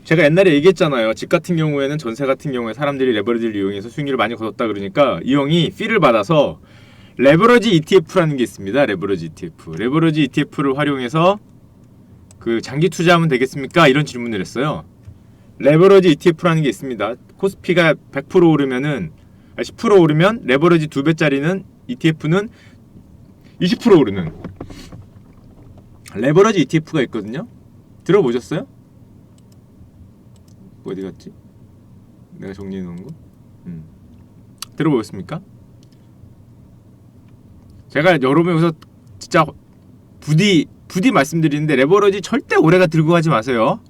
제가 옛날에 얘기했잖아요. 집 같은 경우에는 전세 같은 경우에 사람들이 레버리지를 이용해서 수익률을 많이 거뒀다 그러니까 이 형이 피를 받아서 레버리지 ETF라는 게 있습니다. 레버리지 ETF. 레버리지 ETF를 활용해서 그 장기 투자하면 되겠습니까? 이런 질문을 했어요. 레버리지 ETF라는 게 있습니다. 코스피가 100% 오르면은 10% 오르면 레버리지 2배짜리는 ETF는 20% 오르는 레버리지 ETF가 있거든요. 들어보셨어요? 어디 갔지? 내가 정리해 놓은 거? 들어보셨습니까? 제가 여러 번 여기서 진짜 부디 말씀드리는데 레버리지 절대 오래가 들고 가지 마세요.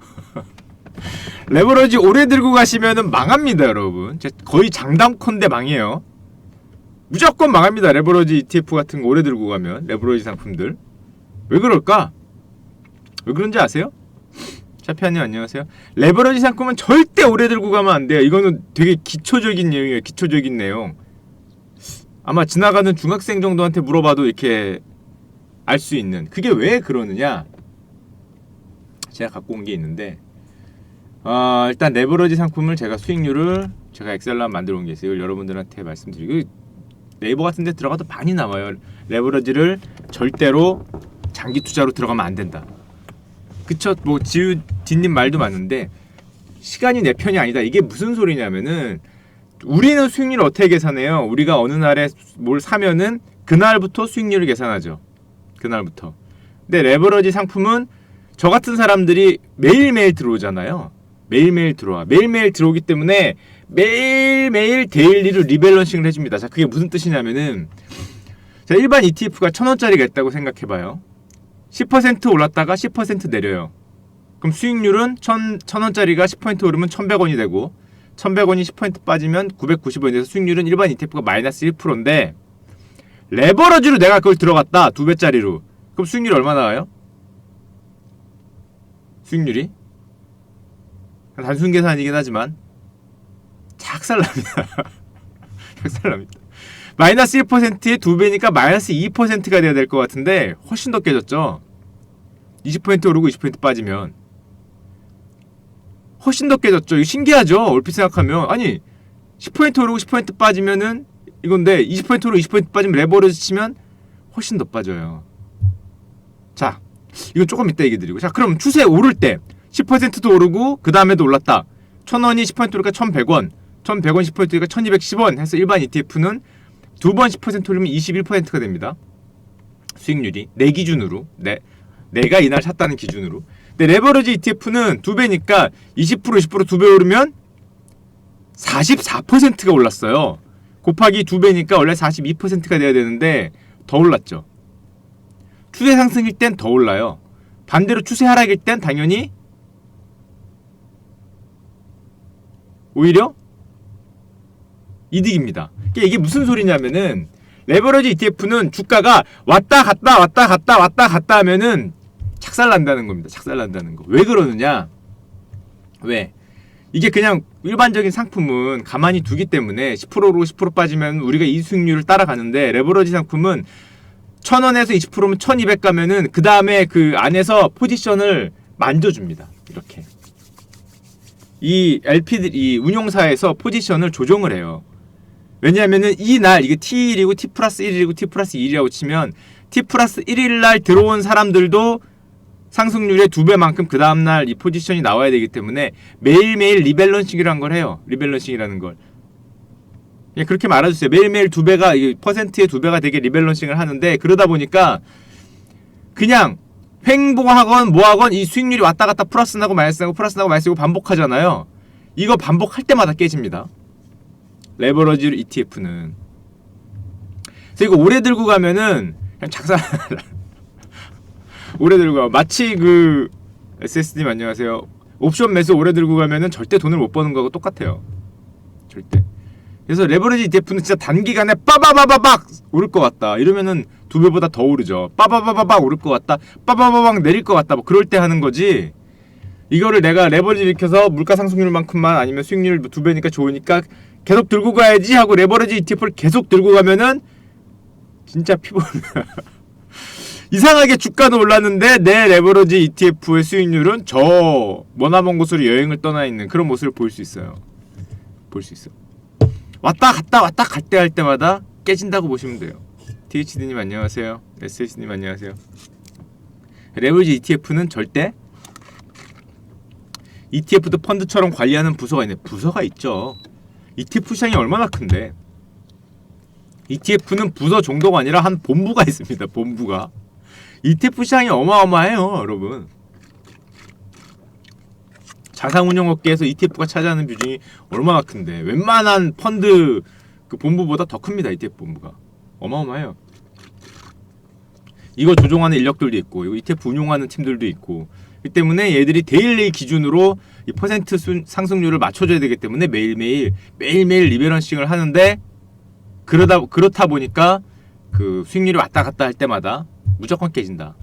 레버리지 오래 들고 가시면은 망합니다, 여러분. 거의 장담컨대 망해요. 무조건 망합니다. 레버리지 ETF 같은 거 오래 들고 가면 레버리지 상품들. 왜 그럴까? 왜 그런지 아세요? 차피아님 안녕하세요. 레버리지 상품은 절대 오래 들고 가면 안 돼요. 이거는 되게 기초적인 내용이에요. 기초적인 내용. 아마 지나가는 중학생 정도한테 물어봐도 이렇게 알 수 있는. 그게 왜 그러느냐? 제가 갖고 온 게 있는데 일단 레버리지 상품을 제가 수익률을 제가 엑셀로 만들어 온 게 있어요. 이걸 여러분들한테 말씀드리고 네이버 같은 데 들어가도 많이 나와요. 레버리지를 절대로 장기 투자로 들어가면 안 된다. 그쵸? 뭐 지우디님 말도 맞는데 시간이 내 편이 아니다. 이게 무슨 소리냐면은 우리는 수익률을 어떻게 계산해요? 우리가 어느 날에 뭘 사면은 그날부터 수익률을 계산하죠. 그날부터. 근데 레버리지 상품은 저 같은 사람들이 매일매일 들어오잖아요. 매일매일 들어와. 매일매일 들어오기 때문에 매일매일 데일리로 리밸런싱을 해줍니다. 자, 그게 무슨 뜻이냐면은 자, 일반 ETF가 1000원짜리가 있다고 생각해봐요. 10% 올랐다가 10% 내려요. 그럼 수익률은 1000원짜리가 10% 오르면 1100원이 되고 1100원이 10% 빠지면 990원이 돼서 수익률은 일반 ETF가 마이너스 1%인데 레버리지로 내가 그걸 들어갔다. 2배짜리로. 그럼 수익률이 얼마나 나와요? 수익률이? 단순 계산이긴 하지만 작살납니다. 작살납니다. 마이너스 1%에 2배니까 마이너스 2%가 돼야 될 것 같은데 훨씬 더 깨졌죠. 20% 오르고 20% 빠지면 훨씬 더 깨졌죠. 이거 신기하죠. 얼핏 생각하면 아니 10% 오르고 10% 빠지면은 이건데 20% 오르고 20% 빠지면 레버리지 치면 훨씬 더 빠져요. 자, 이거 조금 이따 얘기 드리고. 자, 그럼 추세 오를 때 10%도 오르고 그 다음에도 올랐다. 1000원이 10% 오르니까 1100원, 1100원 10%니까 1210원 해서 일반 ETF는 두 번 10% 오르면 21%가 됩니다. 수익률이 내 기준으로, 내가 이날 샀다는 기준으로. 근데 레버리지 ETF는 2배니까 20% 20% 2배 오르면 44%가 올랐어요. 곱하기 2배니까 원래 42%가 돼야 되는데 더 올랐죠. 추세 상승일 땐 더 올라요. 반대로 추세 하락일 땐 당연히 오히려 이득입니다. 이게 무슨 소리냐면은 레버리지 ETF는 주가가 왔다 갔다 왔다 갔다 왔다 갔다 하면은 착살난다는 겁니다. 착살난다는 거. 왜 그러느냐? 왜? 이게 그냥 일반적인 상품은 가만히 두기 때문에 10%로 10% 빠지면 우리가 이 수익률을 따라가는데 레버리지 상품은 1000원에서 20%면 1200 가면은 그 다음에 그 안에서 포지션을 만져줍니다. 이렇게. 이 LP들이 운용사에서 포지션을 조정을 해요. 왜냐하면은 이날 이게 T1이고 T 플러스 1이고 T 플러스 2이라고 치면 T 플러스 1일날 들어온 사람들도 상승률의 2배만큼 그 다음날 이 포지션이 나와야 되기 때문에 매일매일 리밸런싱이라는 걸 해요. 리밸런싱이라는 걸. 그냥 그렇게 말아주세요. 매일매일 2배가 퍼센트의 2배가 되게 리밸런싱을 하는데 그러다 보니까 그냥 횡보하건 뭐하건 이 수익률이 왔다 갔다 플러스 나고 마이너스 나고 플러스 나고 마이너스 나고 반복하잖아요. 이거 반복할 때마다 깨집니다. 레버리지 ETF는. 그래서 이거 오래 들고 가면은 그냥 작살 오래 들고 가. 마치 그 SS님 안녕하세요. 옵션 매수 오래 들고 가면은 절대 돈을 못 버는 거하고 똑같아요. 절대. 그래서 레버리지 ETF는 진짜 단기간에 빠바바바박 오를 것 같다. 이러면은 2배보다 더 오르죠. 빠바바바박 오를 것 같다. 빠바바박 내릴 것 같다. 뭐 그럴 때 하는 거지. 이거를 내가 레버리지 일으켜서 물가 상승률만큼만 아니면 수익률 2배니까 좋으니까 계속 들고 가야지 하고 레버리지 ETF를 계속 들고 가면은 진짜 피곤해요. 이상하게 주가는 올랐는데 내 레버러지 ETF의 수익률은 저 머나먼 곳으로 여행을 떠나 있는 그런 모습을 볼 수 있어요. 볼 수 있어. 왔다 갔다 왔다 갈 때 할 때마다 깨진다고 보시면 돼요. THD님 안녕하세요. SS님 안녕하세요. 레버리지 ETF는 절대 ETF도 펀드처럼 관리하는 부서가 있네. 부서가 있죠. ETF 시장이 얼마나 큰데. ETF는 부서 정도가 아니라 한 본부가 있습니다. 본부가. ETF 시장이 어마어마해요, 여러분. 자산운용업계에서 ETF가 차지하는 비중이 얼마나 큰데. 웬만한 펀드 그 본부보다 더 큽니다. ETF 본부가. 어마어마해요. 이거 조종하는 인력들도 있고, 이거 ETF 운용하는 팀들도 있고, 그 때문에 얘들이 데일리 기준으로 이 퍼센트 상승률을 맞춰줘야 되기 때문에 매일매일 리밸런싱을 하는데, 그렇다 보니까 그 수익률이 왔다 갔다 할 때마다 무조건 깨진다.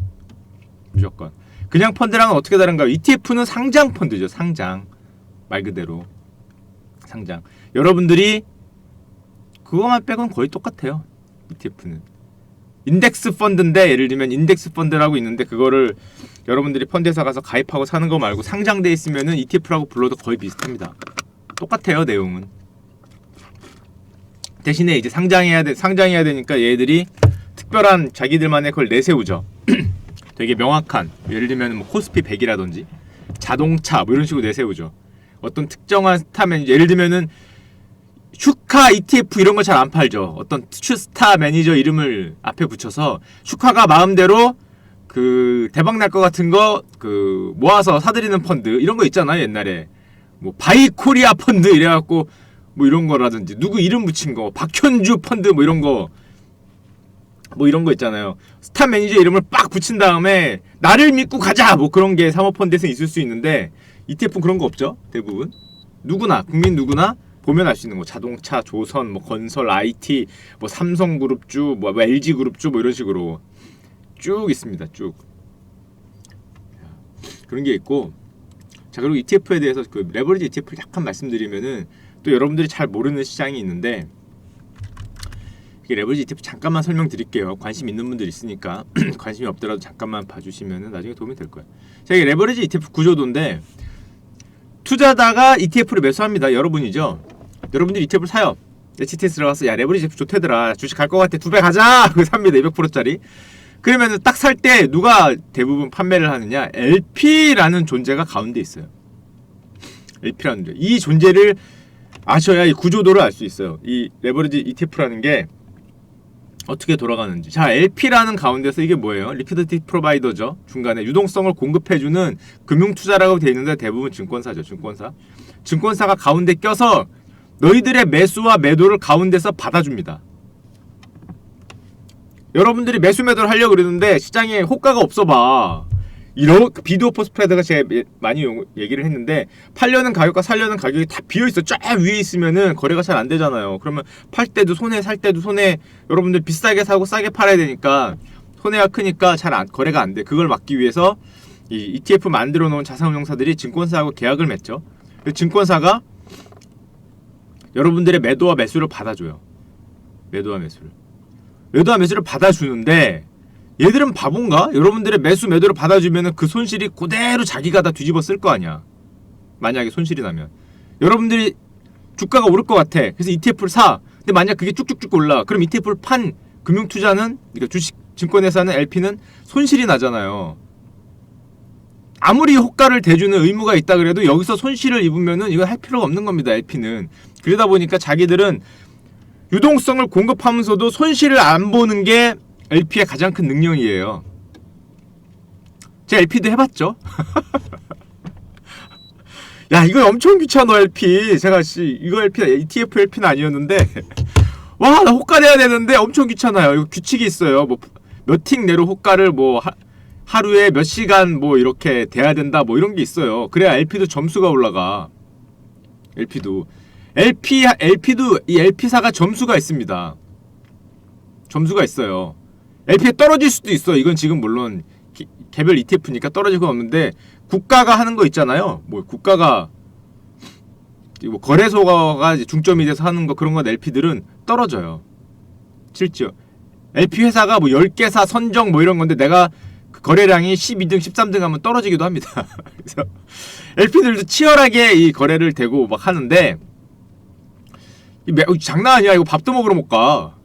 무조건. 그냥 펀드랑은 어떻게 다른가요? ETF는 상장 펀드죠. 상장. 말 그대로 상장. 여러분들이 그거만 빼고는 거의 똑같아요. ETF는 인덱스 펀드인데, 예를 들면 인덱스 펀드라고 있는데 그거를 여러분들이 펀드에서 가서 가입하고 사는 거 말고 상장돼 있으면은 ETF라고 불러도 거의 비슷합니다. 똑같아요, 내용은. 대신에 이제 상장해야 되니까 얘들이 특별한 자기들만의 그걸 내세우죠. 되게 명확한, 예를 들면 뭐 코스피 100이라든지 자동차 뭐 이런 식으로 내세우죠. 어떤 특정한 스타 매니저, 예를 들면은 슈카 ETF 이런 거 잘 안 팔죠. 어떤 스타 매니저 이름을 앞에 붙여서 슈카가 마음대로 그 대박 날 것 같은 거 그 모아서 사들이는 펀드 이런 거 있잖아요. 옛날에 뭐 바이코리아 펀드 이래갖고 뭐 이런 거라든지 누구 이름 붙인 거 박현주 펀드 뭐 이런 거 있잖아요. 스타 매니저 이름을 빡 붙인 다음에 나를 믿고 가자 뭐 그런 게 사모펀드에서 있을 수 있는데 ETF는 그런 거 없죠. 대부분 누구나 국민 누구나 보면 알 수 있는 거 자동차, 조선, 뭐 건설, IT, 뭐 삼성그룹주, 뭐 LG그룹주 뭐 이런 식으로 쭉 있습니다. 쭉 그런 게 있고, 자 그리고 ETF에 대해서 그 레버리지 ETF를 약간 말씀드리면은 또 여러분들이 잘 모르는 시장이 있는데, 이게 레버리지 ETF 잠깐만 설명드릴게요. 관심 있는 분들 있으니까 관심이 없더라도 잠깐만 봐주시면은 나중에 도움이 될 거예요. 자 이게 레버리지 ETF 구조도인데, 투자자가 ETF를 매수합니다. 여러분이죠. 여러분들이 ETF를 사요. HTS 들어가서 야 레버리지 ETF 좋대더라. 주식 갈 것 같아. 2배 가자. 그거 삽니다. 200%짜리. 그러면 딱 살 때 누가 대부분 판매를 하느냐? LP라는 존재가 가운데 있어요. LP라는 존재. 이 존재를 아셔야 이 구조도를 알 수 있어요. 이 레버리지 ETF라는 게 어떻게 돌아가는지. 자, LP라는 가운데서 이게 뭐예요? 리퀴디티 프로바이더죠. 중간에 유동성을 공급해주는 금융투자라고 되어 있는데 대부분 증권사죠. 증권사가 가운데 껴서 너희들의 매수와 매도를 가운데서 받아줍니다. 여러분들이 매수 매도를 하려고 그러는데 시장에 호가가 없어 봐. 이런 비드오퍼 스프레드가 제가 많이 얘기를 했는데, 팔려는 가격과 살려는 가격이 다 비어있어. 쫙 위에 있으면은 거래가 잘 안 되잖아요. 그러면 팔 때도 손해, 살 때도 손해. 여러분들 비싸게 사고 싸게 팔아야 되니까 손해가 크니까 거래가 안 돼. 그걸 막기 위해서 이 ETF 만들어 놓은 자산운용사들이 증권사하고 계약을 맺죠. 증권사가 여러분들의 매도와 매수를 받아줘요. 매도와 매수를 받아주는데, 얘들은 바본가? 여러분들의 매수 매도를 받아주면은 그 손실이 그대로 자기가 다 뒤집어 쓸 거 아니야. 만약에 손실이 나면 여러분들이 주가가 오를 것 같아. 그래서 ETF를 사. 근데 만약 그게 쭉쭉쭉 올라. 그럼 ETF를 판 금융투자는, 그러니까 주식 증권회사는 LP는 손실이 나잖아요. 아무리 호가를 대주는 의무가 있다 그래도 여기서 손실을 입으면은 이거 할 필요가 없는 겁니다. LP는. 그러다 보니까 자기들은 유동성을 공급하면서도 손실을 안 보는 게 LP의 가장 큰 능력이에요. 제가 LP도 해봤죠. 야 이거 엄청 귀찮아 LP. 제가 이거 LP가 ETF LP는 아니었는데 와 나 호가 내야 되는데 엄청 귀찮아요. 이거 규칙이 있어요. 뭐 몇 틱 내로 호가를 뭐 하루에 몇 시간 뭐 이렇게 돼야 된다 뭐 이런 게 있어요. 그래야 LP도 점수가 올라가. LP도 이 LP사가 점수가 있습니다. 점수가 있어요. LP에 떨어질 수도 있어. 이건 지금 물론 개별 ETF니까 떨어질 건 없는데, 국가가 하는 거 있잖아요. 뭐 국가가 뭐 거래소가 중점이 돼서 하는 거, 그런 건 LP들은 떨어져요. 실제로 LP 회사가 뭐 10개사 선정 뭐 이런 건데 내가 그 거래량이 12등, 13등 하면 떨어지기도 합니다. 그래서 LP들도 치열하게 이 거래를 대고 막 하는데 장난 아니야. 이거 밥도 먹으러 못 가.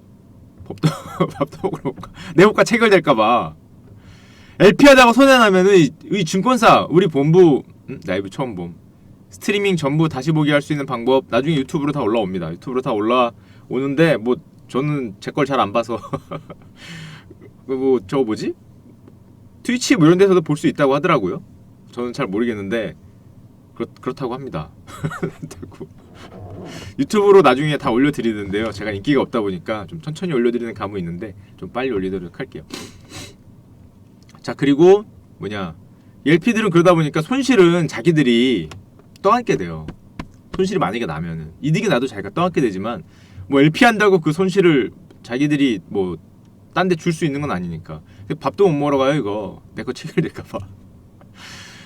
밥도 먹으러 못 가. 내 호가 체결될까봐. LP 하다가 손해나면은 이 증권사 우리 본부 라이브 처음 봄 스트리밍 전부 다시 보기 할 수 있는 방법 나중에 유튜브로 다 올라옵니다. 유튜브로 다 올라오는데 뭐 저는 제 걸 잘 안 봐서 뭐 저거 뭐지? 트위치 뭐 이런 데서도 볼 수 있다고 하더라고요. 저는 잘 모르겠는데 그렇다고 합니다. 유튜브로 나중에 다 올려드리는데요. 제가 인기가 없다 보니까 좀 천천히 올려드리는 감은 있는데 좀 빨리 올리도록 할게요. 자, 그리고 뭐냐, LP들은 그러다 보니까 손실은 자기들이 떠안게 돼요. 손실이 만약에 나면은 이득이 나도 자기가 떠안게 되지만 뭐 LP 한다고 그 손실을 자기들이 뭐 딴 데 줄 수 있는 건 아니니까 밥도 못 먹으러 가요. 이거 내 거 체결될까봐.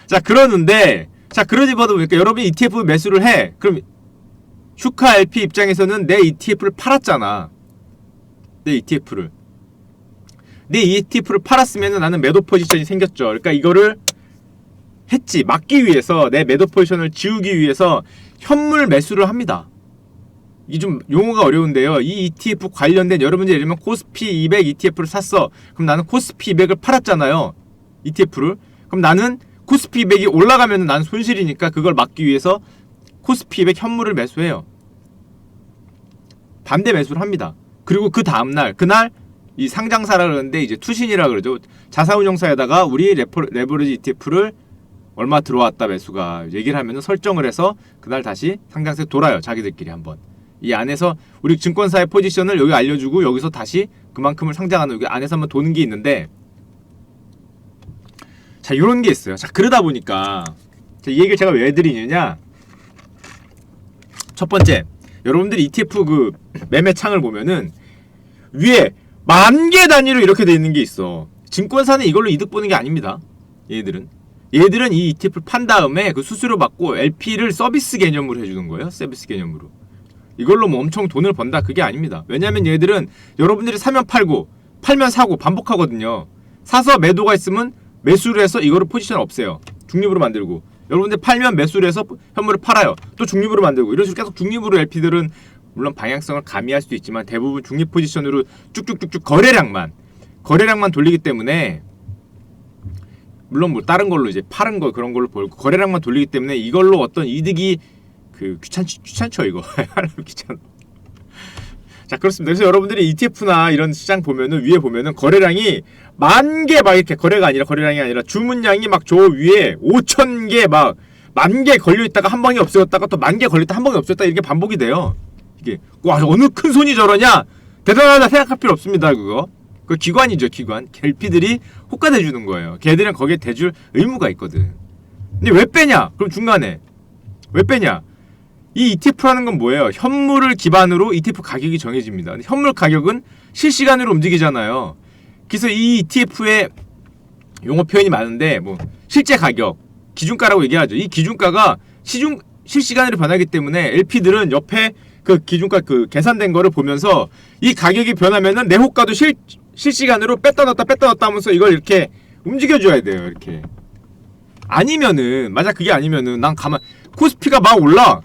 자, 그러는데 자, 그러지 봐도 보니까 여러분이 ETF 매수를 해. 그럼 슈카 LP 입장에서는 내 ETF를 팔았잖아. 내 ETF를 팔았으면 나는 매도 포지션이 생겼죠. 그러니까 이거를 했지. 막기 위해서 내 매도 포지션을 지우기 위해서 현물 매수를 합니다. 이 좀 용어가 어려운데요. 이 ETF 관련된 여러분들이 예를 들면 코스피 200 ETF를 샀어. 그럼 나는 코스피 200을 팔았잖아요. ETF를. 그럼 나는 코스피 200이 올라가면 나는 손실이니까 그걸 막기 위해서 코스피 200 현물을 매수해요. 반대 매수를 합니다. 그리고 그 다음날 그날 이 상장사라 그러는데 이제 투신이라 그러죠. 자사운용사에다가 우리 레버리지 ETF를 얼마 들어왔다 매수가 얘기를 하면은 설정을 해서 그날 다시 상장사에 돌아요. 자기들끼리 한번. 이 안에서 우리 증권사의 포지션을 여기 알려주고 여기서 다시 그만큼을 상장하는 여기 안에서 한번 도는 게 있는데 자, 요런 게 있어요. 자, 그러다 보니까 자, 이 얘기를 제가 왜 드리느냐, 첫 번째, 여러분들이 ETF 그 매매창을 보면은 위에 10,000개 단위로 이렇게 돼 있는 게 있어. 증권사는 이걸로 이득 보는 게 아닙니다. 얘들은 이 ETF를 판 다음에 그 수수료 받고 LP를 서비스 개념으로 해주는 거예요. 서비스 개념으로. 이걸로 뭐 엄청 돈을 번다, 그게 아닙니다. 왜냐면 얘들은 여러분들이 사면 팔고 팔면 사고 반복하거든요. 사서 매도가 있으면 매수를 해서 이거를 포지션 없애요. 중립으로 만들고, 여러분들 팔면 매수를 해서 현물을 팔아요. 또 중립으로 만들고, 이런 식으로 계속 중립으로 LP들은 물론 방향성을 가미할 수도 있지만 대부분 중립 포지션으로 쭉쭉쭉쭉 거래량만 돌리기 때문에, 물론 뭐 다른 걸로 이제 파는 거 그런 걸로 벌고 거래량만 돌리기 때문에 이걸로 어떤 이득이 그 귀찮죠 이거. 귀찮아. 자, 그렇습니다. 그래서 여러분들이 ETF나 이런 시장 보면은 위에 보면은 거래량이 10,000개 막 이렇게 거래량이 아니라 주문량이 막 저 위에 5,000개 막 10,000개 걸려 있다가 한 방에 없어졌다가 또 10,000개 걸렸다 한 방에 없어졌다 이렇게 반복이 돼요. 이게 와, 어느 큰 손이 저러냐? 대단하다 생각할 필요 없습니다. 그거. 그 기관이죠, 기관. LP들이 호가대 주는 거예요. 걔들은 거기에 대줄 의무가 있거든. 근데 왜 빼냐? 그럼 중간에 왜 빼냐? 이 ETF라는 건 뭐예요? 현물을 기반으로 ETF 가격이 정해집니다. 근데 현물 가격은 실시간으로 움직이잖아요. 그래서 이 ETF의 용어 표현이 많은데 뭐 실제 가격, 기준가라고 얘기하죠. 이 기준가가 실시간으로 변하기 때문에 LP들은 옆에 그 기준가 그 계산된 거를 보면서 이 가격이 변하면은 내 호가도 실시간으로 뺐다 넣었다 하면서 이걸 이렇게 움직여줘야 돼요. 이렇게. 아니면은, 만약 그게 아니면은 난 코스피가 막 올라.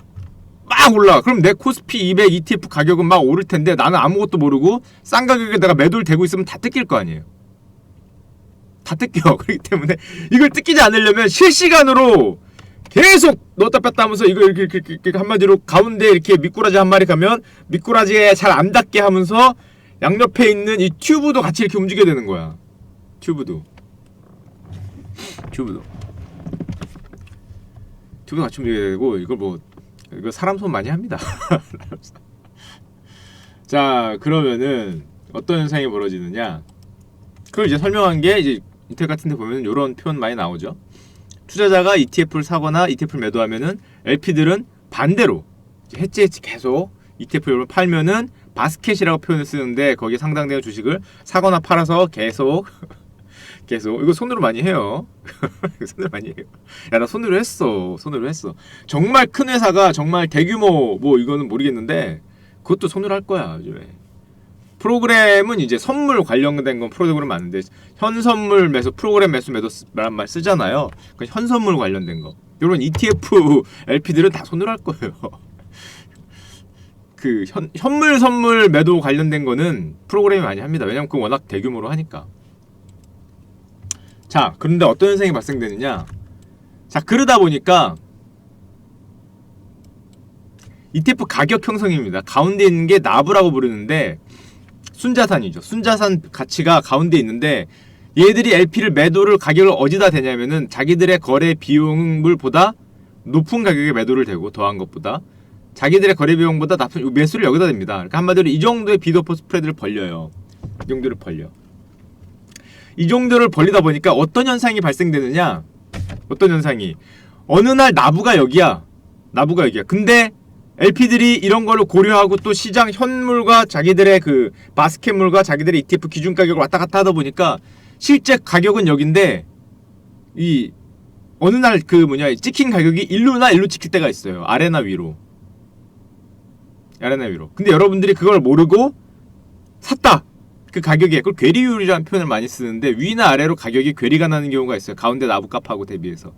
그럼 내 코스피 200 ETF 가격은 막 오를 텐데 나는 아무것도 모르고 싼 가격에 내가 매도를 대고 있으면 다 뜯길 거 아니에요. 다 뜯겨. 그렇기 때문에 이걸 뜯기지 않으려면 실시간으로 계속 넣었다 뺐다 하면서 이거 이렇게 한마디로 가운데 이렇게 미꾸라지 한 마리 가면 미꾸라지에 잘 안 닿게 하면서 양옆에 있는 이 튜브도 같이 이렇게 움직여야 되는 거야. 튜브도 같이 움직여야 되고, 이거 사람 손 많이 합니다. 자, 그러면은 어떤 현상이 벌어지느냐, 그걸 이제 설명한 게 이제 인터넷 같은 데 보면 이런 표현 많이 나오죠. 투자자가 ETF를 사거나 ETF를 매도하면은 LP들은 반대로 해치 계속 ETF를 팔면은 바스켓이라고 표현을 쓰는데 거기에 상당되는 주식을 사거나 팔아서 계속 이거 손으로 많이 해요. 손으로 많이 해요. 야, 나 손으로 했어. 정말 큰 회사가 정말 대규모 뭐 이거는 모르겠는데 그것도 손으로 할 거야 요즘에. 프로그램은 이제 선물 관련된 건 프로그램은 많은데 현 선물 매수 프로그램 매수 매도란 말 쓰잖아요. 그 현 선물 관련된 거. 이런 ETF LP들은 다 손을 할 거예요. 그 현물 선물 매도 관련된 거는 프로그램이 많이 합니다. 왜냐면 그 워낙 대규모로 하니까. 자, 그런데 어떤 현상이 발생되느냐? 자, 그러다 보니까 ETF 가격 형성입니다. 가운데 있는 게 나브라고 부르는데 순자산이죠. 순자산 가치가 가운데 있는데 얘들이 LP를 매도를 가격을 어디다 대냐면은 자기들의 거래 비용물보다 높은 가격에 매도를 대고 더한 것보다 자기들의 거래 비용보다 낮은 매수를 여기다 댑니다. 그러니까 한마디로 이 정도의 비드오프 스프레드를 벌려요. 이 정도를 벌려. 이 정도를 벌리다 보니까 어떤 현상이 발생되느냐? 어떤 현상이 어느 날 나부가 여기야. 나부가 여기야. 근데 LP들이 이런 거를 고려하고 또 시장 현물과 자기들의 그 바스켓물과 자기들의 ETF 기준 가격을 왔다 갔다 하다 보니까 실제 가격은 여긴데 이 어느 날 그 찍힌 가격이 일로나 일로 찍힐 때가 있어요. 아래나 위로. 아래나 위로. 근데 여러분들이 그걸 모르고 샀다. 그 가격에 그걸 괴리율이라는 표현을 많이 쓰는데 위나 아래로 가격이 괴리가 나는 경우가 있어요. 가운데 나부값하고 대비해서.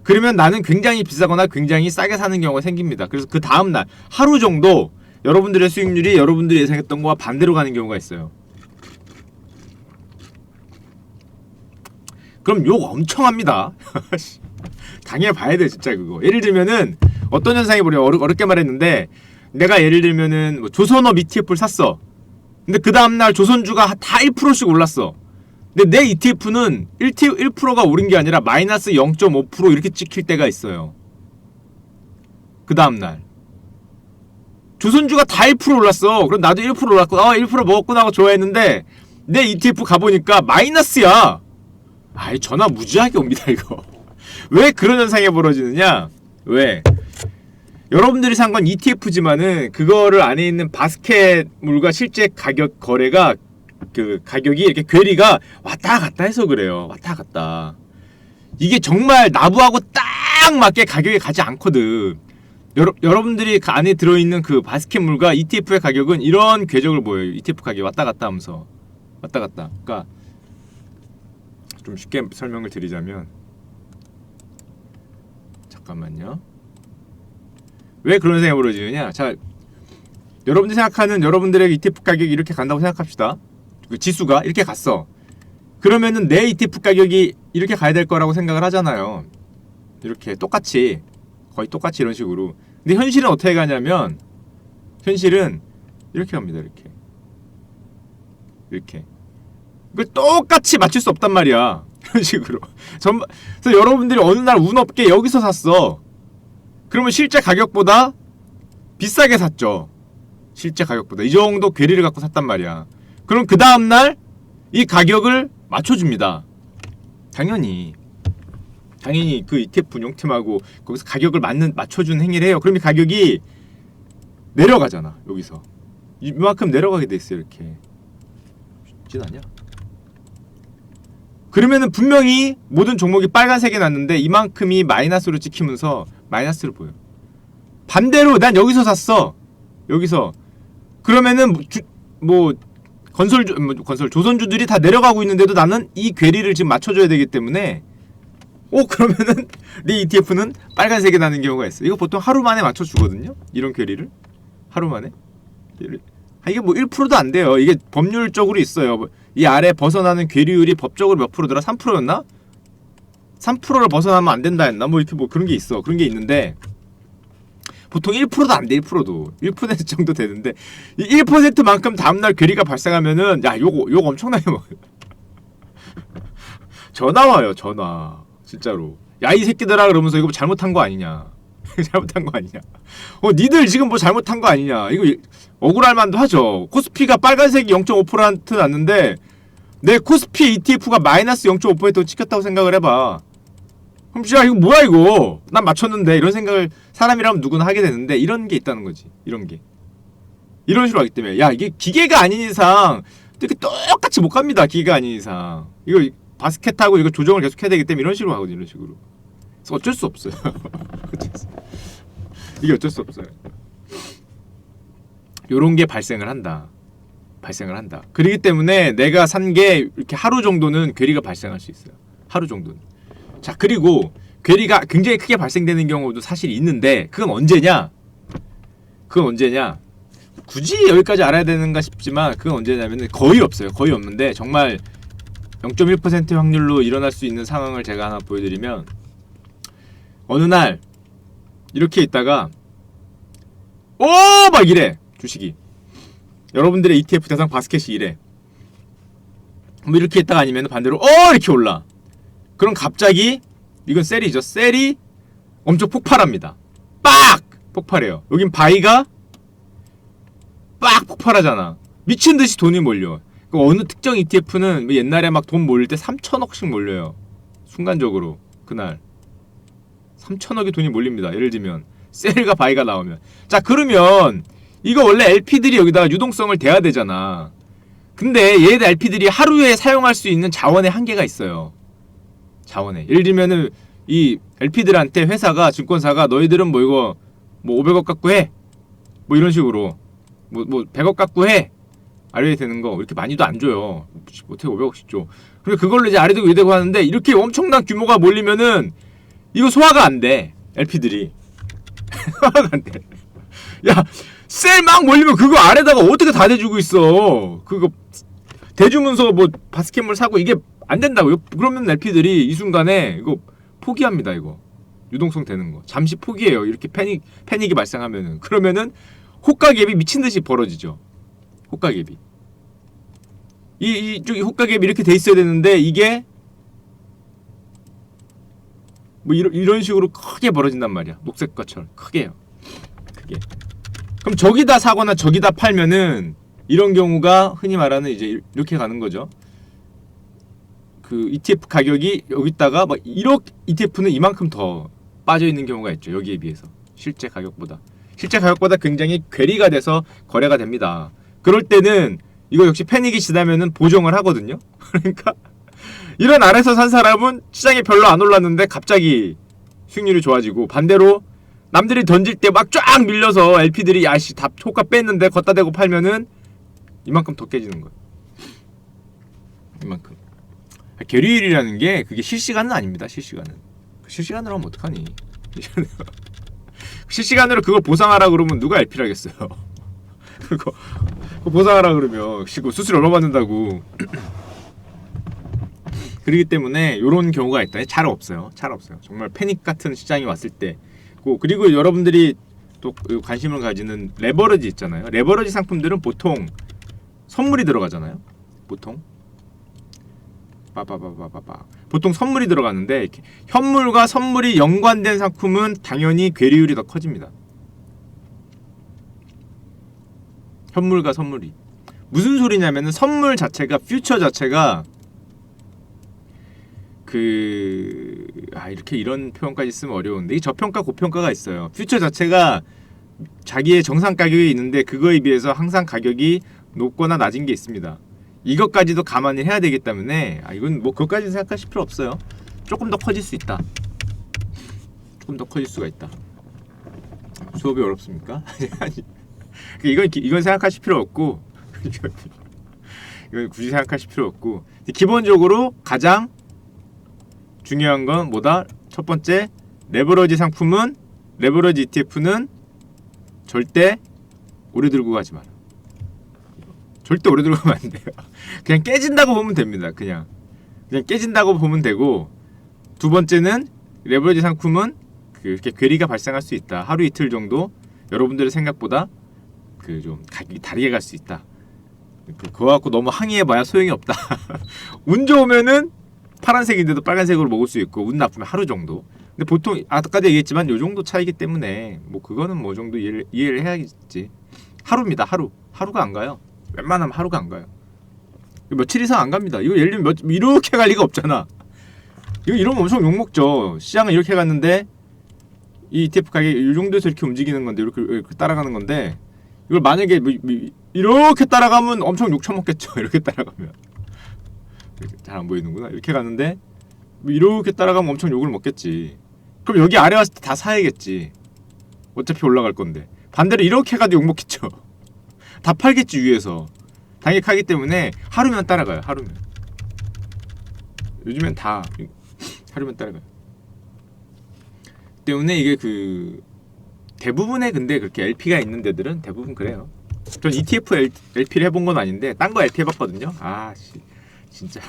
그러면 나는 굉장히 비싸거나 굉장히 싸게 사는 경우가 생깁니다. 그래서 그 다음날 하루 정도 여러분들의 수익률이 여러분들이 예상했던 거와 반대로 가는 경우가 있어요. 그럼 욕 엄청 합니다. 당해봐야 돼 진짜 그거. 예를 들면은 어떤 현상이 보려 어렵게 말했는데 내가 예를 들면은 뭐 조선업 ETF를 샀어. 근데 그 다음날 조선주가 다 1%씩 올랐어. 근데 내 ETF는 1%가 오른 게 아니라 마이너스 0.5% 이렇게 찍힐 때가 있어요. 그 다음날 조선주가 다 1% 올랐어. 그럼 나도 1% 올랐고 1% 먹었구나 하고 좋아했는데 내 ETF 가보니까 마이너스야. 아이 전화 무지하게 옵니다 이거. 왜 그런 현상이 벌어지느냐? 왜? 여러분들이 산 건 ETF지만은 그거를 안에 있는 바스켓물과 실제 가격 거래가 그 가격이 이렇게 괴리가 왔다 갔다 해서 그래요. 왔다 갔다. 이게 정말 나부하고 딱 맞게 가격이 가지 않거든. 여러분들이 그 안에 들어있는 그 바스켓물과 ETF의 가격은 이런 궤적을 보여요. ETF 가격이 왔다 갔다 하면서 왔다 갔다. 그러니까 좀 쉽게 설명을 드리자면 잠깐만요. 왜 그런 생각이 벌어지느냐? 자, 여러분들이 생각하는 여러분들의 ETF 가격이 이렇게 간다고 생각합시다. 그 지수가 이렇게 갔어. 그러면은 내 ETF 가격이 이렇게 가야 될 거라고 생각을 하잖아요. 이렇게 똑같이 거의 똑같이 이런 식으로. 근데 현실은 어떻게 가냐면 현실은 이렇게 갑니다. 이렇게 이걸 똑같이 맞출 수 없단 말이야. 이런 식으로. 그래서 여러분들이 어느 날 운 없게 여기서 샀어. 그러면 실제 가격보다 비싸게 샀죠. 실제 가격보다 이 정도 괴리를 갖고 샀단 말이야. 그럼 그 다음날 이 가격을 맞춰줍니다. 당연히 그 ETF 운용팀하고 거기서 가격을 맞춰주는 행위를 해요. 그러면 가격이 내려가잖아. 여기서 이만큼 내려가게 돼 있어요. 이렇게 쉽진 않냐? 그러면은 분명히 모든 종목이 빨간색이 났는데 이만큼이 마이너스로 찍히면서 마이너스를 보여. 반대로 난 여기서 샀어. 여기서 그러면은 건설 조선주들이 다 내려가고 있는데도 나는 이 괴리를 지금 맞춰줘야 되기 때문에 그러면은 내 ETF는 빨간색이 나는 경우가 있어. 이거 보통 하루 만에 맞춰주거든요. 이런 괴리를 하루 만에. 이게 뭐 1%도 안 돼요. 이게 법률적으로 있어요. 이 아래 벗어나는 괴리율이 법적으로 몇 프로더라? 3%였나? 3%를 벗어나면 안 된다 했나? 뭐 이렇게 뭐 그런 게 있어. 그런 게 있는데 보통 1%도 안 돼. 1%도 1% 정도 되는데 이 1%만큼 다음날 괴리가 발생하면은 야 욕 엄청나게 먹어요. 전화 와요. 전화 진짜로. 야 이 새끼들아 그러면서 이거 뭐 잘못한 거 아니냐. 잘못한 거 아니냐. 니들 지금 뭐 잘못한 거 아니냐. 이거 억울할 만도 하죠. 코스피가 빨간색이 0.5% 났는데 내 코스피 ETF가 마이너스 0.5% 찍혔다고 생각을 해봐. 그럼 진짜 이거 뭐야 이거. 난 맞췄는데 이런 생각을 사람이라면 누구나 하게 되는데 이런 게 있다는 거지. 이런 게. 이런 식으로 하기 때문에 야 이게 기계가 아닌 이상 이렇게 똑같이 못 갑니다. 기계가 아닌 이상. 이거 바스켓하고 이거 조정을 계속 해야 되기 때문에 이런 식으로 하거든요. 이런 식으로. 그래서 어쩔 수 없어요. 이게 어쩔 수 없어요. 요런 게 발생을 한다. 발생을 한다. 그렇기 때문에 내가 산 게 이렇게 하루 정도는 괴리가 발생할 수 있어요. 하루 정도는. 자, 그리고 괴리가 굉장히 크게 발생되는 경우도 사실 있는데 그건 언제냐? 굳이 여기까지 알아야 되는가 싶지만 그건 언제냐면은 거의 없어요. 거의 없는데 정말 0.1%의 확률로 일어날 수 있는 상황을 제가 하나 보여드리면, 어느 날 이렇게 있다가 막 이래. 주식이 여러분들의 ETF 대상 바스켓이 이래. 뭐 이렇게 있다가 아니면 반대로 이렇게 올라. 그럼 갑자기 이건 셀이죠. 셀이 엄청 폭발합니다. 빡! 폭발해요. 여긴 바이가 빡 폭발하잖아. 미친듯이 돈이 몰려. 어느 특정 ETF는 옛날에 막 돈 몰릴 때 3천억씩 몰려요. 순간적으로 그날 3천억의 돈이 몰립니다. 예를 들면 셀과 바이가 나오면. 자, 그러면 이거 원래 LP들이 여기다가 유동성을 대야 되잖아. 근데 얘들 LP들이 하루에 사용할 수 있는 자원의 한계가 있어요. 자원에. 예를 들면은 이 LP들한테 회사가, 증권사가 너희들은 뭐 이거 뭐 500억 갖고 해. 뭐 이런 식으로. 뭐 100억 갖고 해. 아래에 되는 거 이렇게 많이도 안 줘요. 어떻게 500억씩 줘. 근데 그걸로 이제 아래되고 위되고 하는데 이렇게 엄청난 규모가 몰리면은 이거 소화가 안 돼. LP들이. 소화가 안 돼. 야, 셀 막 몰리면 그거 아래다가 어떻게 다 대주고 있어. 그거 대주면서 뭐 바스켓물 사고 이게 안 된다고요. 그러면 LP들이 이 순간에 이거 포기합니다. 이거 유동성 되는 거 잠시 포기해요. 이렇게 패닉이 발생하면은. 그러면은 호가갭이 미친듯이 벌어지죠. 호가갭이 이쪽이 호가갭이 이렇게 돼 있어야 되는데 이게 뭐 이런 식으로 크게 벌어진단 말이야. 녹색과처럼 크게요. 크게. 그럼 저기다 사거나 저기다 팔면은 이런 경우가 흔히 말하는 이제 이렇게 가는 거죠. 그 ETF 가격이 여기다가 막 1억 ETF는 이만큼 더 빠져 있는 경우가 있죠. 여기에 비해서 실제 가격보다 굉장히 괴리가 돼서 거래가 됩니다. 그럴 때는 이거 역시 패닉이 지나면은 보정을 하거든요. 그러니까 이런 아래서 산 사람은 시장에 별로 안 올랐는데 갑자기 수익률이 좋아지고, 반대로 남들이 던질 때 막 쫙 밀려서 LP들이 야씨 다 호가 뺐는데 걷다 대고 팔면은 이만큼 더 깨지는 거예요. 이만큼. 괴리율이라는 게 그게 실시간은 아닙니다. 실시간으로 하면 어떡하니. 실시간으로 그걸 보상하라 그러면 누가 LP를 하겠어요. 그거 보상하라 그러면 수수료 얼마 받는다고. 그렇기 때문에 요런 경우가 있다. 잘 없어요. 정말 패닉 같은 시장이 왔을 때. 그리고 여러분들이 또 관심을 가지는 레버러지 있잖아요. 레버러지 상품들은 보통 선물이 들어가잖아요. 보통 선물이 들어가는데, 이렇게 현물과 선물이 연관된 상품은 당연히 괴리율이 더 커집니다. 현물과 선물이 무슨 소리냐면은 선물 자체가, 퓨처 자체가 이렇게 이런 표현까지 쓰면 어려운데, 이 저평가 고평가가 있어요. 퓨처 자체가 자기의 정상 가격이 있는데 그거에 비해서 항상 가격이 높거나 낮은 게 있습니다. 이것까지도 감안을 해야 되기 때문에 이건 뭐 그것까지 생각하실 필요 없어요. 조금 더 커질 수 있다. 조금 더 커질 수가 있다. 수업이 어렵습니까? 아니. 이건 생각하실 필요 없고 이건 굳이 생각하실 필요 없고, 기본적으로 가장 중요한 건 뭐다? 첫 번째, 레버러지 상품은, 레버러지 ETF는 절대 오래 들고 가지 마라. 절대 오래 들고 가면 안 돼요. 그냥 깨진다고 보면 됩니다. 그냥 깨진다고 보면 되고, 두 번째는 레버러지 상품은 그렇게 괴리가 발생할 수 있다. 하루 이틀 정도 여러분들의 생각보다 좀 가격이 다르게 갈 수 있다. 그거 갖고 너무 항의해봐야 소용이 없다. 운 좋으면은 파란색인데도 빨간색으로 먹을 수 있고, 운 나쁘면 하루 정도. 근데 보통 아까도 얘기했지만 요 정도 차이기 때문에 뭐 그거는 뭐 정도 이해를 해야겠지. 하루입니다. 하루가 안 가요. 웬만하면 하루가 안 가요. 며칠 이상 안 갑니다. 이거 예를 들면 이렇게 갈 리가 없잖아. 이러면 엄청 욕먹죠. 시장은 이렇게 갔는데 이 ETF 가격이 이 정도에서 이렇게 움직이는 건데, 이렇게 따라가는 건데, 이걸 만약에 이렇게 따라가면 엄청 욕 처먹겠죠. 이렇게 따라가면 잘 안 보이는구나. 이렇게 가는데 이렇게 따라가면 엄청 욕을 먹겠지. 그럼 여기 아래 왔을 때 다 사야겠지. 어차피 올라갈 건데. 반대로 이렇게 가도 욕 먹겠죠. 다 팔겠지 위에서. 당익하기 때문에 하루면 따라가요. 하루면. 요즘엔 다 하루면 따라가요. 때문에 이게 그 대부분의 근데 그렇게 LP가 있는 데들은 대부분 그래요. 전 ETF LP를 해본 건 아닌데 딴 거 LP 해봤거든요. 아 씨, 진짜